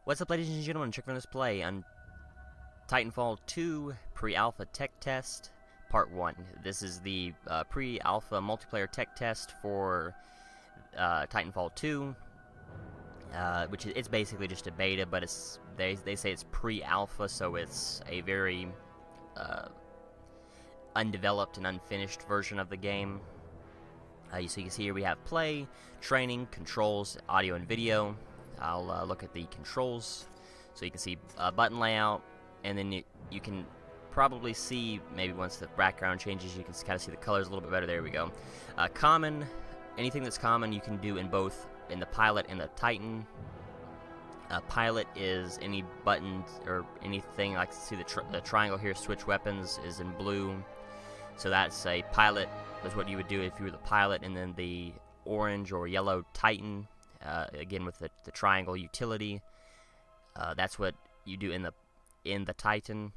What's up, ladies and gentlemen? chuckfinleLP on Titanfall 2 Pre-Alpha Tech Test Part 1. This is the pre-alpha multiplayer tech test for Titanfall 2, which it's basically just a beta, but they say it's pre-alpha, so it's a very undeveloped and unfinished version of the game. So you can see here we have play, training, controls, audio and video. I'll look at the controls, so you can see button layout, and then you can probably see, maybe once the background changes, you can kind of see the colors a little bit better. There we go. Common, anything that's common you can do in both, in the pilot and the Titan. Pilot is any buttons or anything, like see the triangle here, switch weapons, is in blue. So that's a pilot, that's what you would do if you were the pilot, and then the orange or yellow Titan, again with the triangle utility, that's what you do in the Titan.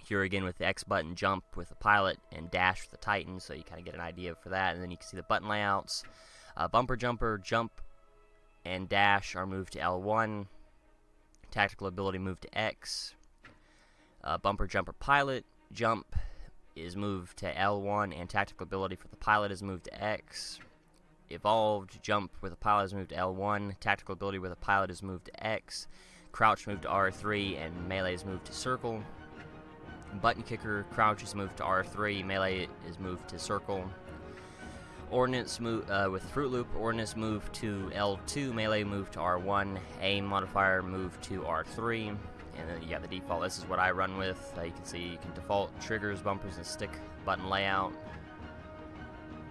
Here again with the X button, jump with the pilot, and dash with the Titan, so you kind of get an idea for that. And then you can see the button layouts. Bumper jumper, jump and dash are moved to L1. Tactical ability moved to X. Bumper jumper pilot, jump is moved to L1, and tactical ability for the pilot is moved to X. Evolved, jump with a pilot is moved to L1, tactical ability with a pilot is moved to X, crouch moved to R3, and melee is moved to circle. Button kicker, crouch is moved to R3, melee is moved to circle. Ordnance with Fruit Loop, ordnance moved to L2, melee moved to R1, aim modifier moved to R3, and then you got the default. This is what I run with. You can see you can default triggers, bumpers, and stick button layout.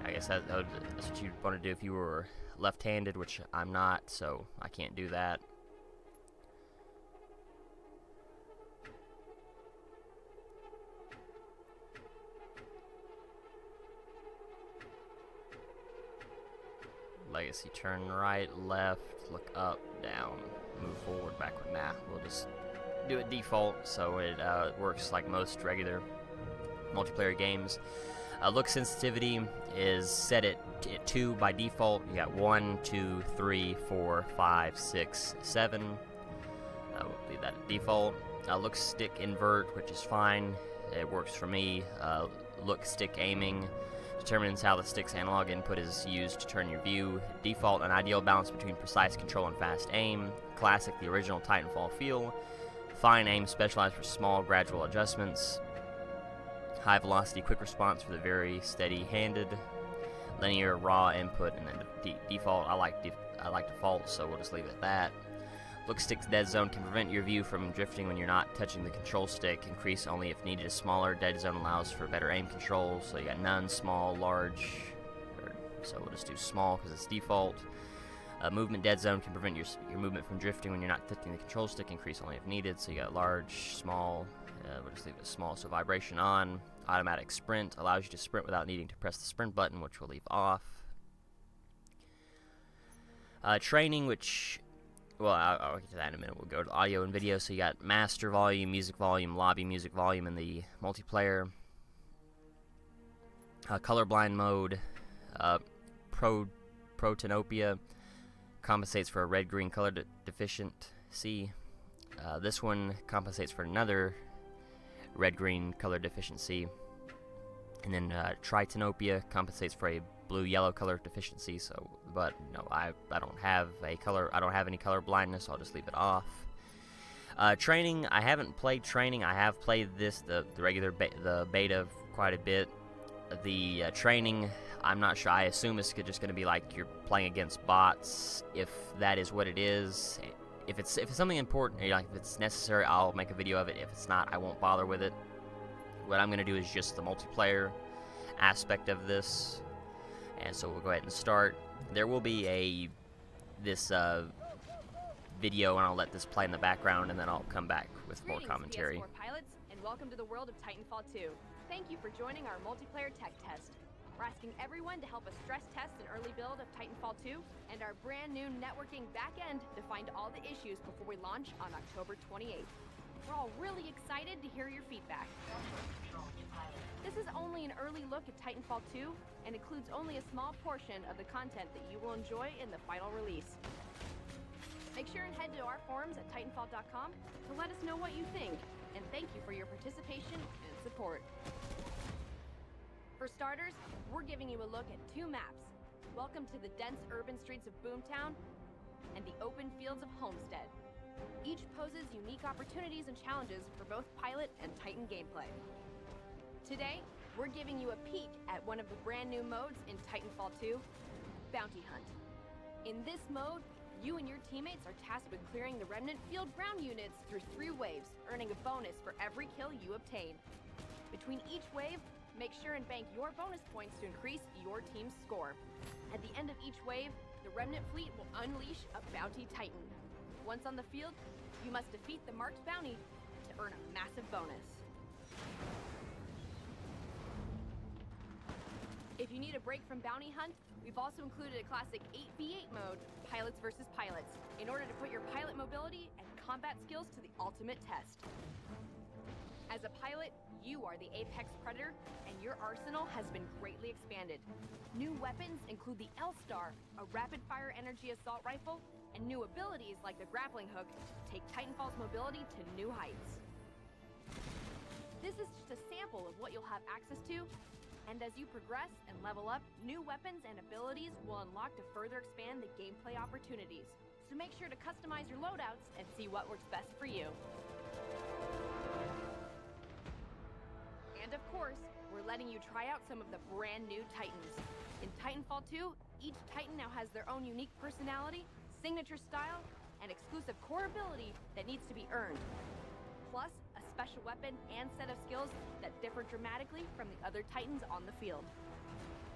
I guess that's what you'd want to do if you were left-handed, which I'm not, so I can't do that. Legacy, turn right, left, look up, down, move forward, backward. Nah, we'll just do it default, so it works like most regular multiplayer games. Look sensitivity is set at 2 by default. You got 1, 2, 3, 4, 5, 6, 7. We'll leave that at default. Look stick invert, which is fine. It works for me. Look stick aiming determines how the stick's analog input is used to turn your view. Default, an ideal balance between precise control and fast aim. Classic, the original Titanfall feel. Fine aim, specialized for small, gradual adjustments. High velocity, quick response for the very steady-handed. Linear, raw input, and then default. I like default, so we'll just leave it at that. Look stick's dead zone can prevent your view from drifting when you're not touching the control stick. Increase only if needed. A smaller dead zone allows for better aim control. So you got none, small, large. So we'll just do small because it's default. Movement dead zone can prevent your movement from drifting when you're not touching the control stick. Increase only if needed. So you got large, small. We'll just leave it small. So vibration on. Automatic sprint allows you to sprint without needing to press the sprint button, which we'll leave off. Training, which, well, I'll get to that in a minute. We'll go to audio and video. So you got master volume, music volume, lobby music volume in the multiplayer. Colorblind mode. Protanopia compensates for a red-green color deficiency. This one compensates for another red-green color deficiency. And then Tritanopia compensates for a blue-yellow color deficiency. So, but no, I don't have a color. I don't have any color blindness. So I'll just leave it off. Training. I haven't played training. I have played the regular the beta quite a bit. The training, I'm not sure. I assume it's just going to be like you're playing against bots. If that is what it is. If it's something important, like if it's necessary, I'll make a video of it. If it's not, I won't bother with it. What I'm going to do is just the multiplayer aspect of this. And so we'll go ahead and start. There will be this video, and I'll let this play in the background, and then I'll come back with more commentary. PS4 pilots, and welcome to the world of Titanfall 2. Thank you for joining our multiplayer tech test. We're asking everyone to help us stress test an early build of Titanfall 2 and our brand new networking backend to find all the issues before we launch on October 28th. We're all really excited to hear your feedback. This is only an early look at Titanfall 2 and includes only a small portion of the content that you will enjoy in the final release. Make sure and head to our forums at Titanfall.com to let us know what you think, and thank you for your participation and support. For starters, we're giving you a look at 2 maps. Welcome to the dense urban streets of Boomtown and the open fields of Homestead. Each poses unique opportunities and challenges for both pilot and Titan gameplay. Today, we're giving you a peek at one of the brand new modes in Titanfall 2, Bounty Hunt. In this mode, you and your teammates are tasked with clearing the remnant field ground units through 3 waves, earning a bonus for every kill you obtain. Between each wave, make sure and bank your bonus points to increase your team's score. At the end of each wave, the remnant fleet will unleash a Bounty Titan. Once on the field, you must defeat the marked bounty to earn a massive bonus. If you need a break from Bounty Hunt, we've also included a classic 8v8 mode, Pilots vs. Pilots, in order to put your pilot mobility and combat skills to the ultimate test. As a pilot, you are the apex predator, and your arsenal has been greatly expanded. New weapons include the L-Star, a rapid-fire energy assault rifle, and new abilities like the grappling hook take Titanfall's mobility to new heights. This is just a sample of what you'll have access to, and as you progress and level up, new weapons and abilities will unlock to further expand the gameplay opportunities. So make sure to customize your loadouts and see what works best for you. And of course, we're letting you try out some of the brand new Titans. In Titanfall 2, each Titan now has their own unique personality, signature style, and exclusive core ability that needs to be earned. Plus, a special weapon and set of skills that differ dramatically from the other Titans on the field.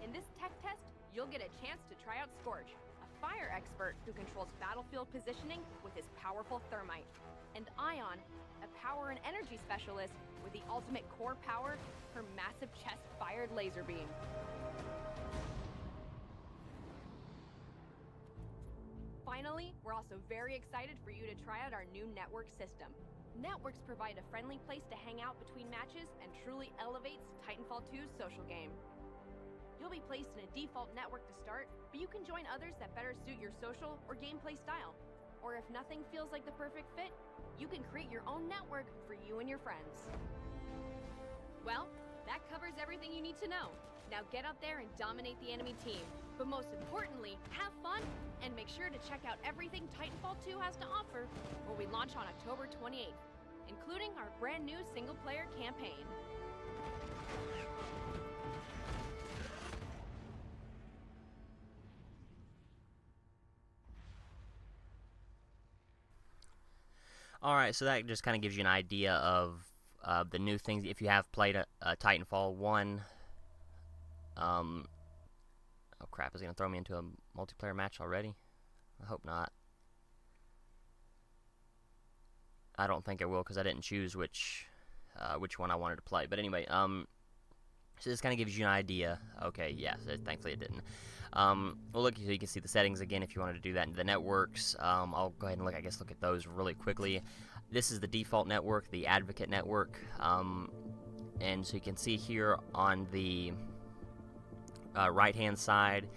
In this tech test, you'll get a chance to try out Scorch, a fire expert who controls battlefield positioning with his powerful thermite, and Ion, a power and energy specialist with the ultimate core power, her massive chest-fired laser beam. Finally, we're also very excited for you to try out our new network system. Networks provide a friendly place to hang out between matches and truly elevates Titanfall 2's social game. You'll be placed in a default network to start, but you can join others that better suit your social or gameplay style. Or if nothing feels like the perfect fit, you can create your own network for you and your friends. Well, that covers everything you need to know. Now get out there and dominate the enemy team. But most importantly, have fun and make sure to check out everything Titanfall 2 has to offer when we launch on October 28th, including our brand new single-player campaign. Alright, so that just kind of gives you an idea of the new things. If you have played Titanfall 1, oh crap, is he going to throw me into a multiplayer match already? I hope not. I don't think I will, because I didn't choose which one I wanted to play. But anyway, so this kind of gives you an idea. Okay, yeah, so thankfully it didn't. Well, look, so you can see the settings again if you wanted to do that. The networks, I'll go ahead and look at those really quickly. This is the default network, the Advocate network, and so you can see here on the right-hand side,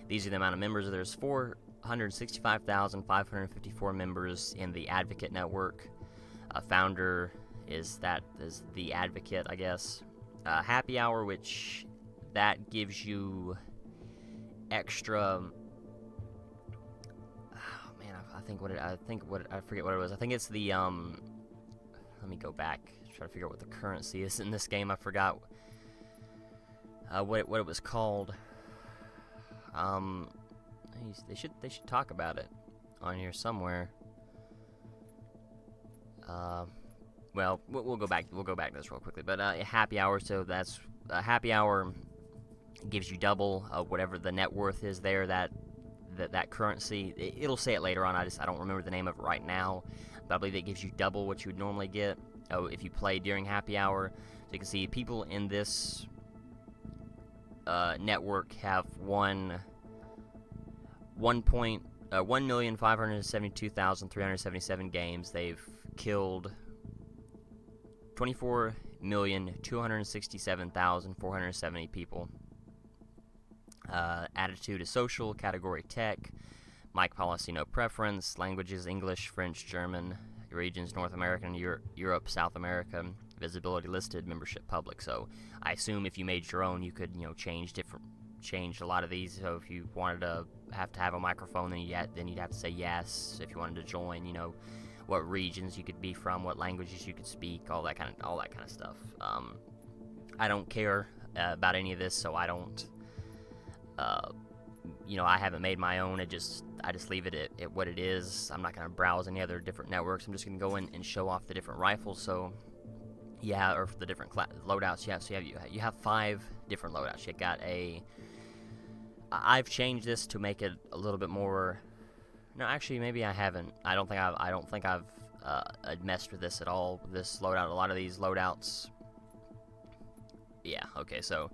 these are the amount of members. There's 465,554 members in the Advocate network. Founder is the Advocate, I guess. Happy Hour, which that gives you extra. Oh man, I forget what it was. I think it's the Let me go back. Try to figure out what the currency is in this game. I forgot what it was called. They should talk about it on here somewhere. Well, we'll go back. We'll go back to this real quickly. But happy hour. So that's happy hour gives you double whatever the net worth is there. That currency. It'll say it later on. I don't remember the name of it right now. But I believe it gives you double what you would normally get if you play during happy hour. So you can see people in this network have 1,572,377 games. They've killed 24,267,470 people. Attitude is social, category tech, Mic policy, no preference. Languages, English, French, German. Regions, North America and Europe, South America. Visibility listed, membership public. So I assume if you made your own, you could, you know, change a lot of these. So if you wanted to have a microphone, then you'd have to say yes. If you wanted to join, you know, what regions you could be from, what languages you could speak, all that kind of stuff. I don't care about any of this, so I don't. You know, I haven't made my own. I just leave it at what it is. I'm not going to browse any other different networks. I'm just going to go in and show off the different rifles. So, yeah, or the different loadouts. Yeah, so you have 5 different loadouts. You got I've changed this to make it a little bit more. No, actually, maybe I haven't. I don't think I've messed with this at all. This loadout, a lot of these loadouts. Yeah. Okay. So,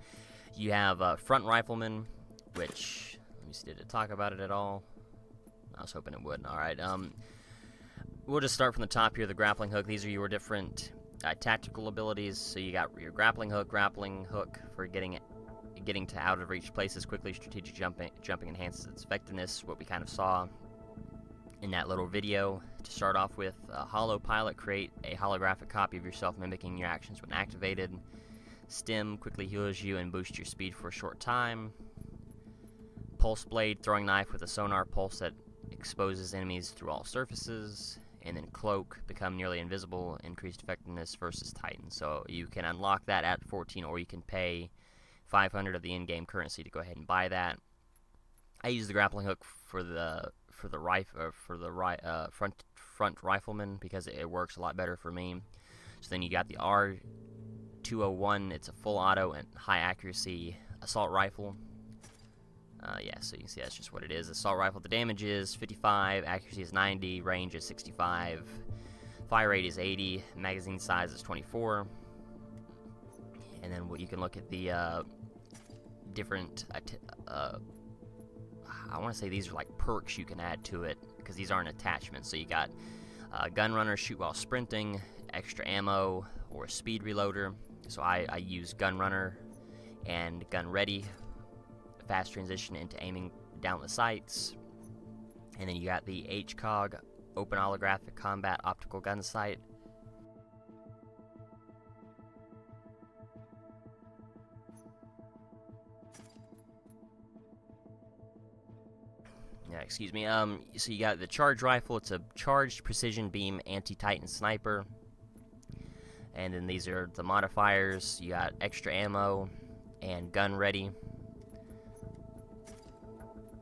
you have front rifleman, which. Did it talk about it at all? I was hoping it wouldn't. Alright, we'll just start from the top here, the grappling hook. These are your different tactical abilities. So you got your grappling hook for getting to out of reach places quickly. Strategic jumping enhances its effectiveness, what we kind of saw in that little video. To start off with, Holo Pilot, create a holographic copy of yourself mimicking your actions when activated. Stim quickly heals you and boosts your speed for a short time. Pulse Blade, throwing knife with a sonar pulse that exposes enemies through all surfaces. And then Cloak, become nearly invisible, increased effectiveness versus Titan. So you can unlock that at 14, or you can pay 500 of the in-game currency to go ahead and buy that. I use the grappling hook for the front rifleman because it works a lot better for me. So then you got the R201. It's a full auto and high accuracy assault rifle. Yeah, so you can see that's just what it is. Assault rifle, the damage is 55, accuracy is 90, range is 65, fire rate is 80, magazine size is 24. And then you can look at the different, I want to say these are like perks you can add to it, because these aren't attachments. So you got gun runner, shoot while sprinting, extra ammo, or speed reloader. So I use gun runner and gun ready. Fast transition into aiming down the sights. And then you got the HCOG, open holographic combat optical gun sight. Yeah, excuse me. So you got the charge rifle. It's a charged precision beam anti-Titan sniper. And then these are the modifiers. You got extra ammo and gun ready.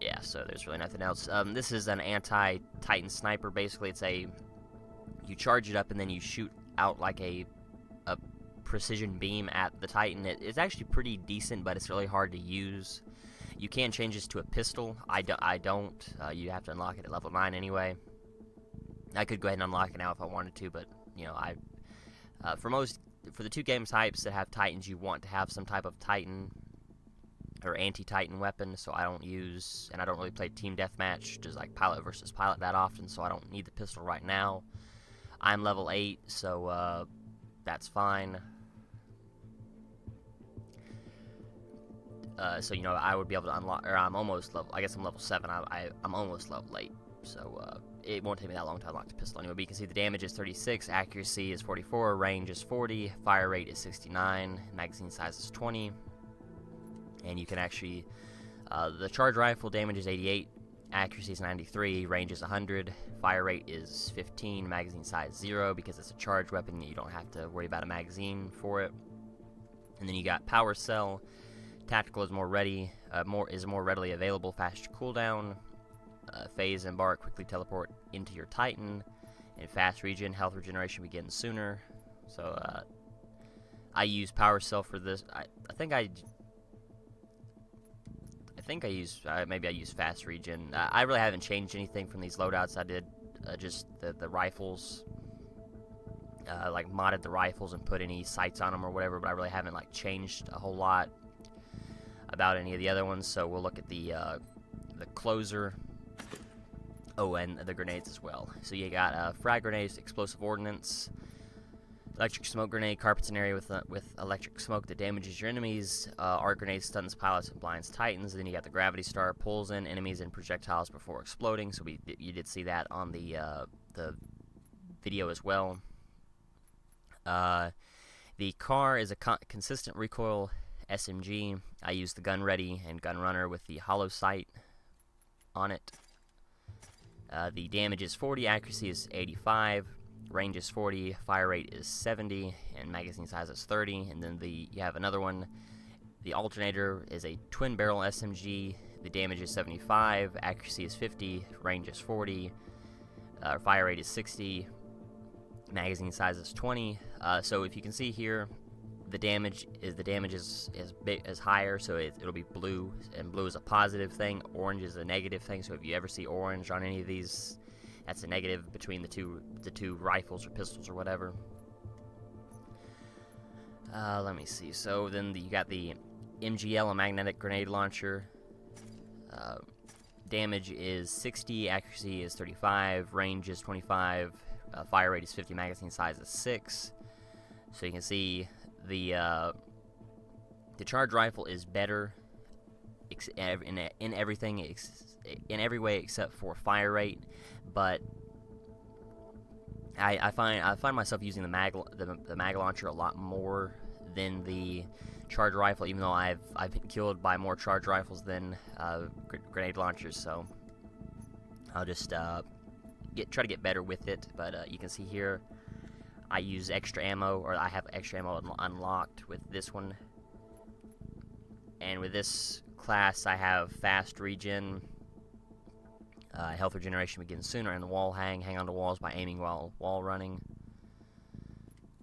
Yeah, so there's really nothing else. This is an anti-Titan sniper. Basically, you charge it up and then you shoot out like a precision beam at the Titan. It's actually pretty decent, but it's really hard to use. You can change this to a pistol. I don't. You have to unlock it at level 9 anyway. I could go ahead and unlock it now if I wanted to, but you know, for the 2 game types that have Titans, you want to have some type of Titan or anti-Titan weapon, so I don't use, and I don't really play team deathmatch, just like pilot versus pilot that often, so I don't need the pistol right now. I'm level 8, so that's fine. So you know, I would be able to unlock, or I'm almost level, I guess I'm level 7, I'm almost level 8, so it won't take me that long to unlock the pistol anyway. But you can see the damage is 36, accuracy is 44, range is 40, fire rate is 69, magazine size is 20. And you can actually, the charge rifle damage is 88, accuracy is 93, range is 100, fire rate is 15, magazine size 0, because it's a charge weapon, you don't have to worry about a magazine for it. And then you got power cell, tactical is more readily available, faster cooldown, phase embark, quickly teleport into your Titan, and fast regen, health regeneration begins sooner. So I use power cell for this. Maybe I use fast regen. I really haven't changed anything from these loadouts. I did just the rifles, like modded the rifles and put any sights on them or whatever, but I really haven't like changed a whole lot about any of the other ones. So we'll look at the closer. Oh, and the grenades as well. So you got frag grenades, explosive ordnance. Electric smoke grenade carpets an area with electric smoke that damages your enemies. Arc grenade stuns pilots and blinds titans. Then you got the gravity star, pulls in enemies and projectiles before exploding. So you did see that on the video as well. The car is a consistent recoil SMG. I use the gun ready and gun runner with the hollow sight on it. The damage is 40, accuracy is 85. Range is 40, fire rate is 70, and magazine size is 30. And then you have another one. The alternator is a twin barrel SMG. The damage is 75, accuracy is 50, range is 40, fire rate is 60, magazine size is 20. So if you can see here, the damage is higher, so it'll be blue, and blue is a positive thing. Orange is a negative thing. So if you ever see orange on any of these, that's a negative between the two rifles or pistols or whatever. Let me see. So then you got the MGL, a magnetic grenade launcher. Damage is 60, accuracy is 35, range is 25, fire rate is 50, magazine size is 6. So you can see the charge rifle is better in everything, in every way except for fire rate. But I find myself using the mag launcher a lot more than the charge rifle, even though I've been killed by more charge rifles than grenade launchers. So I'll just try to get better with it. But you can see here, I use extra ammo, or I have extra ammo unlocked with this one. And with this class, I have fast regen. Health regeneration begins sooner, and the wall hang onto walls by aiming while wall running.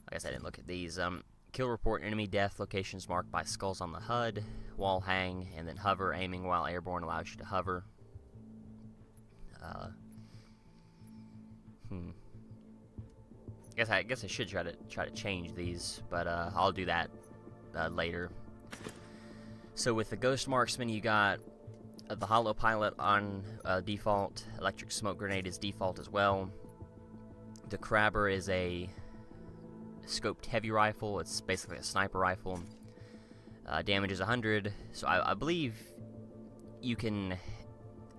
I guess I didn't look at these. Kill report enemy death locations marked by skulls on the HUD. Wall hang, and then hover. Aiming while airborne allows you to hover. I guess I should try to change these, but I'll do that later. So with the Ghost Marksman, you got the Hollow Pilot on default. Electric Smoke Grenade is default as well. The Crabber is a scoped heavy rifle. It's basically a sniper rifle. Damage is 100, so I believe you can...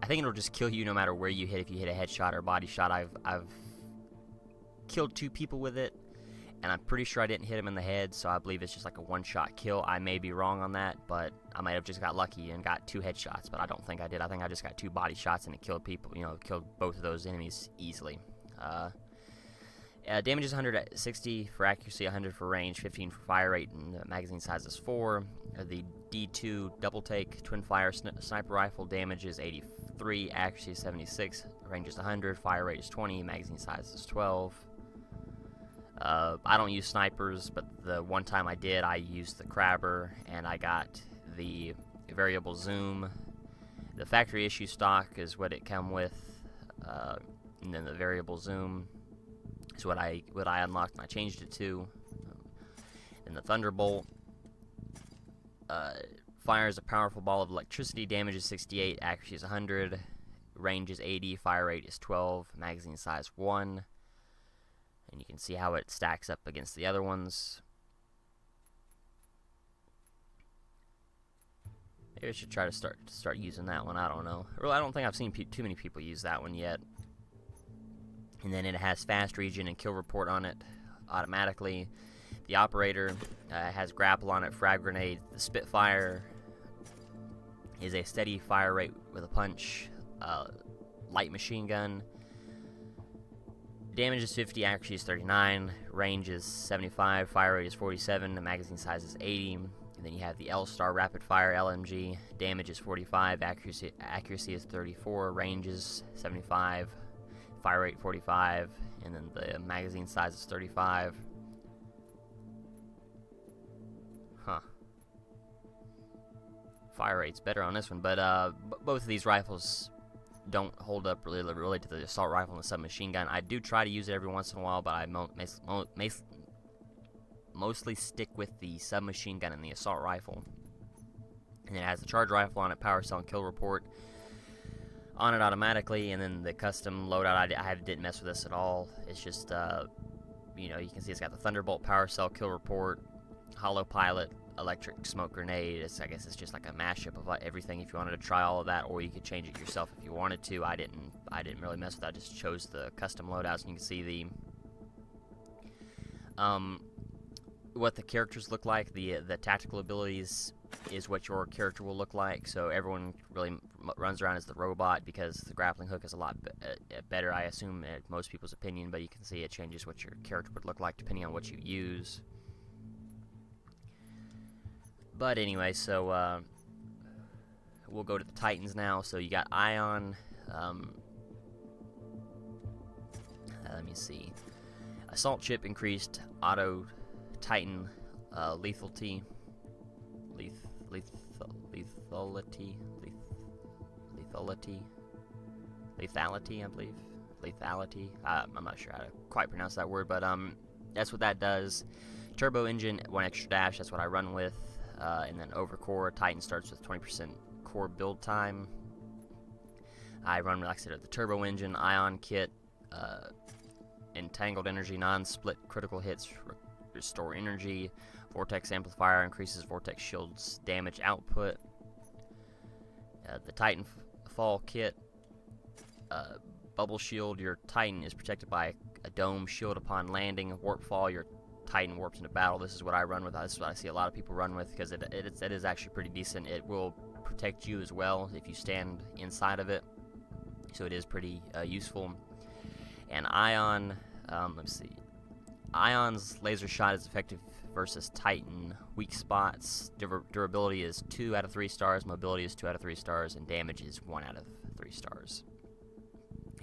I think it'll just kill you no matter where you hit. If you hit a headshot or body shot, I've killed 2 people with it, and I'm pretty sure I didn't hit them in the head, so I believe it's just like a one-shot kill. I may be wrong on that, but I might have just got lucky and got 2 headshots, but I don't think I did. I think I just got 2 body shots, and it killed people, killed both of those enemies easily. Damage is 160 for accuracy, 100 for range, 15 for fire rate, and the magazine size is 4. The D2 double take twin fire sniper rifle, damage is 83, accuracy is 76, range is 100, fire rate is 20, magazine size is 12. I don't use snipers, but the one time I did, I used the Crabber, and I got the variable zoom. The factory issue stock is what it come with, and then the variable zoom is what I unlocked and I changed it to. And the Thunderbolt fires a powerful ball of electricity. Damage is 68, accuracy is 100, range is 80, fire rate is 12, magazine size 1. And you can see how it stacks up against the other ones. Maybe I should try to start using that one. I don't know. Really, I don't think I've seen too many people use that one yet. And then it has fast regen and kill report on it automatically. The operator has grapple on it, frag grenade. The Spitfire is a steady fire rate with a punch, light machine gun. Damage is 50, accuracy is 39, range is 75, fire rate is 47, the magazine size is 80. And then you have the L-Star Rapid Fire LMG. Damage is 45, accuracy is 34, range is 75, fire rate 45, and then the magazine size is 35. Huh. Fire rate's better on this one, but both of these rifles don't hold up really to the assault rifle and the submachine gun. I do try to use it every once in a while, but I mostly stick with the submachine gun and the assault rifle. And it has the charge rifle on it, power cell and kill report on it automatically, and then the custom loadout, I didn't mess with this at all. It's just you know, you can see it's got the Thunderbolt power cell, kill report, hollow pilot, electric smoke grenade. I guess it's just like a mashup of everything if you wanted to try all of that, or you could change it yourself if you wanted to. I didn't really mess with that. I just chose the custom loadouts, and you can see the what the characters look like. The tactical abilities is what your character will look like. So everyone really runs around as the robot because the grappling hook is a lot better, I assume, in most people's opinion, but you can see it changes what your character would look like depending on what you use. But anyway, so we'll go to the Titans now. So you got Ion. Let me see. Assault chip increased auto Titan lethality, I believe. Lethality. I'm not sure how to quite pronounce that word, but that's what that does. Turbo engine, 1 extra dash. That's what I run with. And then overcore, Titan starts with 20% core build time. I run, like I said, the turbo engine, ion kit, entangled energy, non-split critical hits, restore energy, vortex amplifier increases vortex shield's damage output. The Titanfall kit, bubble shield, your Titan is protected by a dome shield upon landing. Warp fall, your Titan warps into battle. This is what I run with. This is what I see a lot of people run with because it is actually pretty decent. It will protect you as well if you stand inside of it, so it is pretty useful. And Ion, let's see. Ion's laser shot is effective versus Titan weak spots. Durability is 2 out of 3 stars, mobility is 2 out of 3 stars, and damage is 1 out of 3 stars.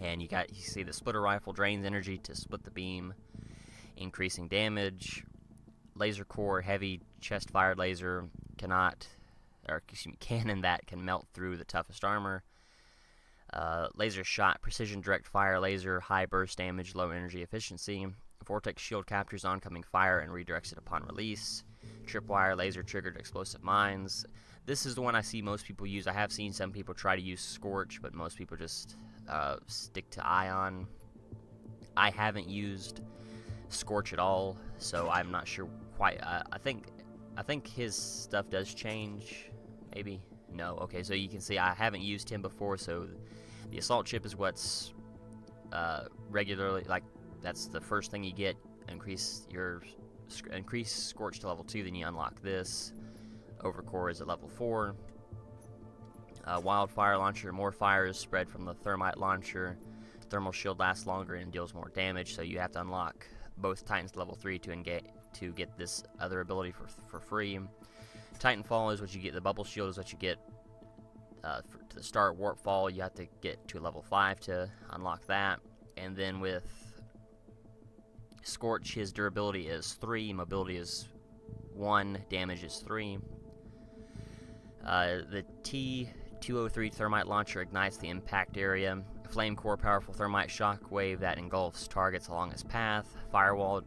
And you see the splitter rifle drains energy to split the beam, increasing damage. Laser core, heavy chest fired laser cannon that can melt through the toughest armor. Laser shot, precision direct fire laser, high burst damage, low energy efficiency. Vortex shield captures oncoming fire and redirects it upon release. Tripwire laser triggered explosive mines. This is the one I see most people use. I have seen some people try to use Scorch, but most people just stick to Ion. I haven't used Scorch at all, so I'm not sure quite. I think his stuff does change. Maybe no. Okay, so you can see I haven't used him before. So the assault chip is what's regularly, like, that's the first thing you get. Increase Scorch to level 2, then you unlock this. Overcore is at level 4. Wildfire launcher, more fire is spread from the thermite launcher. Thermal shield lasts longer and deals more damage, so you have to unlock both Titans to level 3 to get this other ability for free. Titanfall is what you get. The bubble shield is what you get to start. Warp fall, you have to get to level 5 to unlock that. And then with Scorch, his durability is 3, mobility is 1, damage is 3. The T-203 thermite launcher ignites the impact area. Flame core, powerful thermite shockwave that engulfs targets along its path. Firewall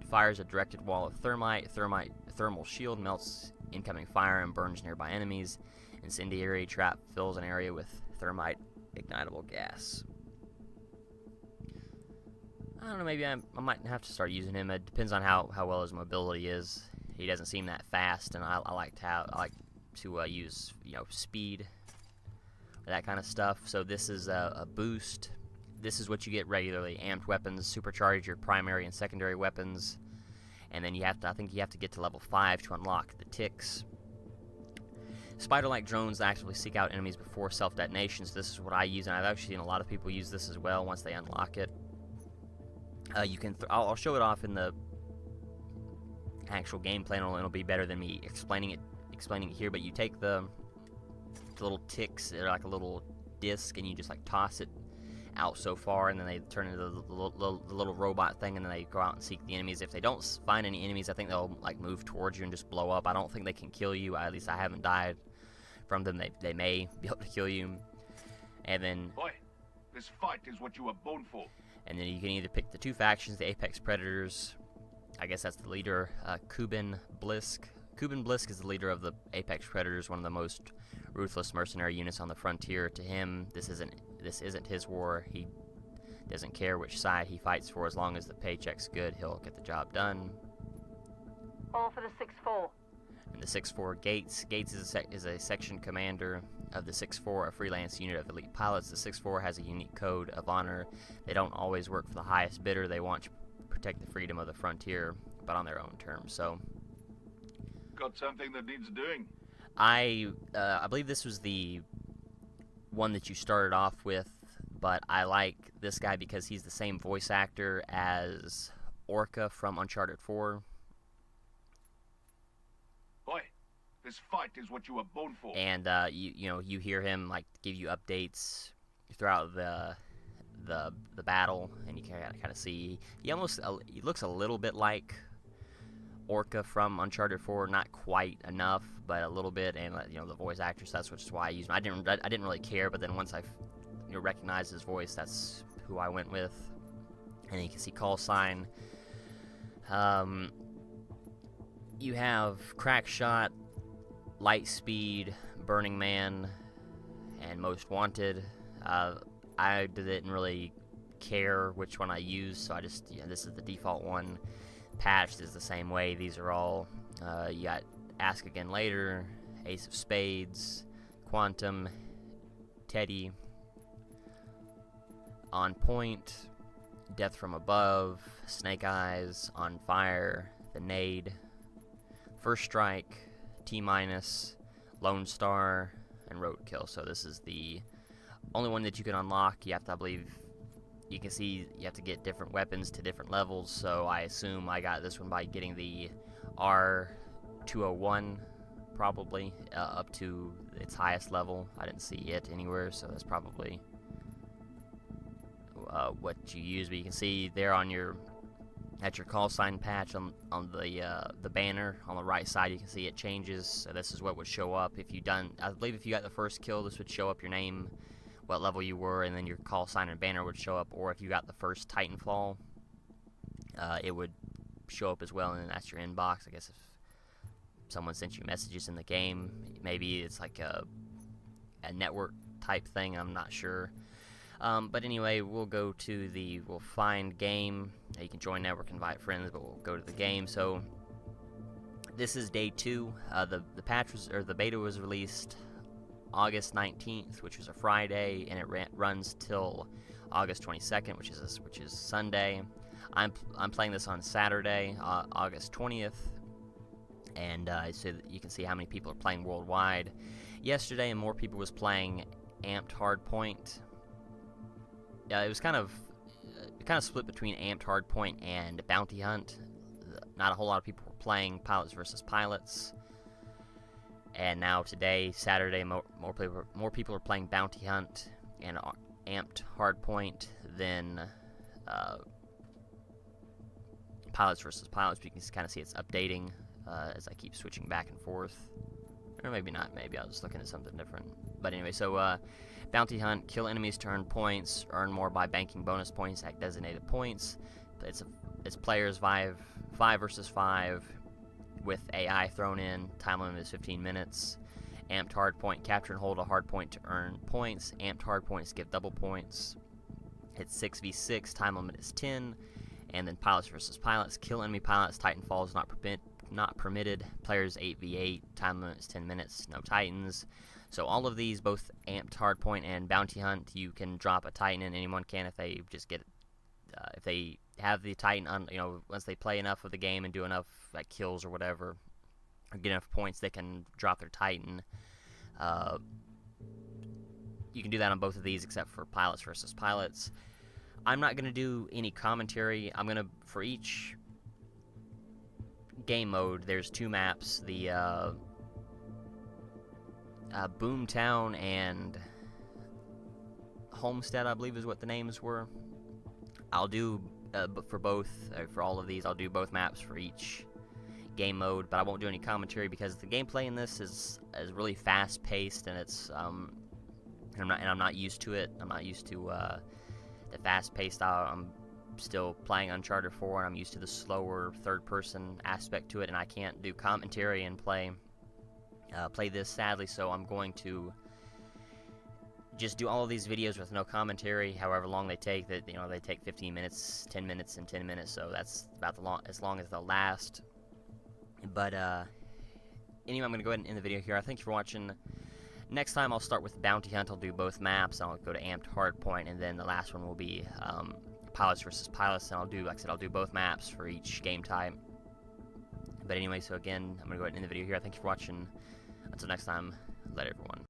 fires a directed wall of thermite. Thermal shield melts incoming fire and burns nearby enemies. Incendiary trap fills an area with thermite ignitable gas. I don't know, maybe I might have to start using him. It depends on how well his mobility is. He doesn't seem that fast, and I like to use, you know, speed, that kind of stuff. So this is a boost. This is what you get regularly. Amped weapons supercharge your primary and secondary weapons, and then I think you have to get to level 5 to unlock the ticks. Spider-like drones actively seek out enemies before self-detonations. This is what I use, and I've actually seen a lot of people use this as well once they unlock it. I'll show it off in the actual gameplay, and it'll be better than me explaining it here. But you take the little ticks, they're like a little disc, and you just like toss it out so far, and then they turn into the little robot thing, and then they go out and seek the enemies. If they don't find any enemies, I think they'll like move towards you and just blow up. I don't think they can kill you. At least I haven't died from them. They may be able to kill you. And then boy, this fight is what you were born for. And then you can either pick the 2 factions, the Apex Predators. I guess that's the leader, Kuben Blisk. Kuben Blisk is the leader of the Apex Predators, one of the most ruthless mercenary units on the frontier. To him, this isn't his war. He Doesn't care which side he fights for, as long as the paycheck's good, he'll get the job done. All for the 6-4. And the 6-4 Gates. Gates is a section commander of the 6-4, a freelance unit of elite pilots. The 6-4 has a unique code of honor. They don't always work for the highest bidder. They want to protect the freedom of the frontier, but on their own terms. So, Got something that needs doing? I believe this was the one that you started off with, but I like this guy because he's the same voice actor as Orca from Uncharted 4. Boy, this fight is what you were born for. And you hear him like give you updates throughout the battle, and you can kind of see he looks a little bit like Orca from Uncharted 4, not quite enough, but a little bit. And the voice actress, that's why I used him. I didn't really care, but then once I recognized his voice, that's who I went with. And you can see call sign. You have Crack Shot, Light Speed, Burning Man, and Most Wanted. I didn't really care which one I used, so I just, this is the default one. Patched is the same way. These are all, you got Ask Again Later, Ace of Spades, Quantum, Teddy, On Point, Death from Above, Snake Eyes, On Fire, The Nade, First Strike, T-Minus, Lone Star, and Roadkill. So this is the only one that you can unlock. You have to, I believe, you can see you have to get different weapons to different levels, so I assume I got this one by getting the R201, probably, up to its highest level. I didn't see it anywhere, so that's probably what you use. But you can see there on your call sign patch on the banner on the right side, you can see it changes. So this is what would show up if you done. I believe if you got the first kill, this would show up your name, what level you were, and then your call sign and banner would show up. Or if you got the first Titanfall, it would show up as well, and that's your inbox. I guess if someone sent you messages in the game, maybe it's like a network type thing, I'm not sure. But anyway, we'll find game. You can join network, invite friends, but we'll go to the game. So this is day 2. The patch was, or the beta was released August 19th, which was a Friday, and it runs till August 22nd, which is Sunday. I'm playing this on Saturday, August 20th, and so that you can see how many people are playing worldwide. Yesterday, more people was playing Amped Hardpoint. It was kind of split between Amped Hardpoint and Bounty Hunt. Not a whole lot of people were playing Pilots versus Pilots. And now today, Saturday, more people are playing Bounty Hunt and Amped Hardpoint than Pilots versus Pilots. You can kind of see it's updating as I keep switching back and forth. Or maybe not, maybe I was just looking at something different. But anyway, so Bounty Hunt, kill enemies to earn points, earn more by banking bonus points at designated points. It's players 5 versus 5 with AI thrown in. Time limit is 15 minutes. Amped Hardpoint, capture and hold a hardpoint to earn points. Amped Hardpoints give double points. It's 6v6, time limit is 10. And then Pilots versus Pilots, kill enemy pilots, Titanfall is not permitted. Players 8v8, time limit is 10 minutes, no Titans. So all of these, both Amped Hardpoint and Bounty Hunt, you can drop a Titan in. Anyone can if they just get if they have the Titan on, once they play enough of the game and do enough kills or whatever, or get enough points, they can drop their Titan. You can do that on both of these except for Pilots versus Pilots. I'm not going to do any commentary. I'm going to, for each game mode, there's 2 maps, the Boomtown and Homestead, I believe is what the names were. I'll do, for all of these, I'll do both maps for each game mode, but I won't do any commentary because the gameplay in this is really fast-paced, and it's I'm not used to it. I'm not used to the fast-paced style. I'm still playing Uncharted 4, and I'm used to the slower third-person aspect to it, and I can't do commentary and play this, sadly. So I'm going to just do all of these videos with no commentary, however long they take. That they take 15 minutes, 10 minutes, and 10 minutes, so that's about as long as they'll last. But anyway, I'm gonna go ahead and end the video here. I thank you for watching. Next time I'll start with Bounty Hunt. I'll do both maps. I'll go to Amped Hardpoint, and then the last one will be Pilots versus Pilots. And I'll do, like I said, I'll do both maps for each game type. But anyway, so again, I'm gonna go ahead and end the video here. Thank you for watching. Until next time, later everyone.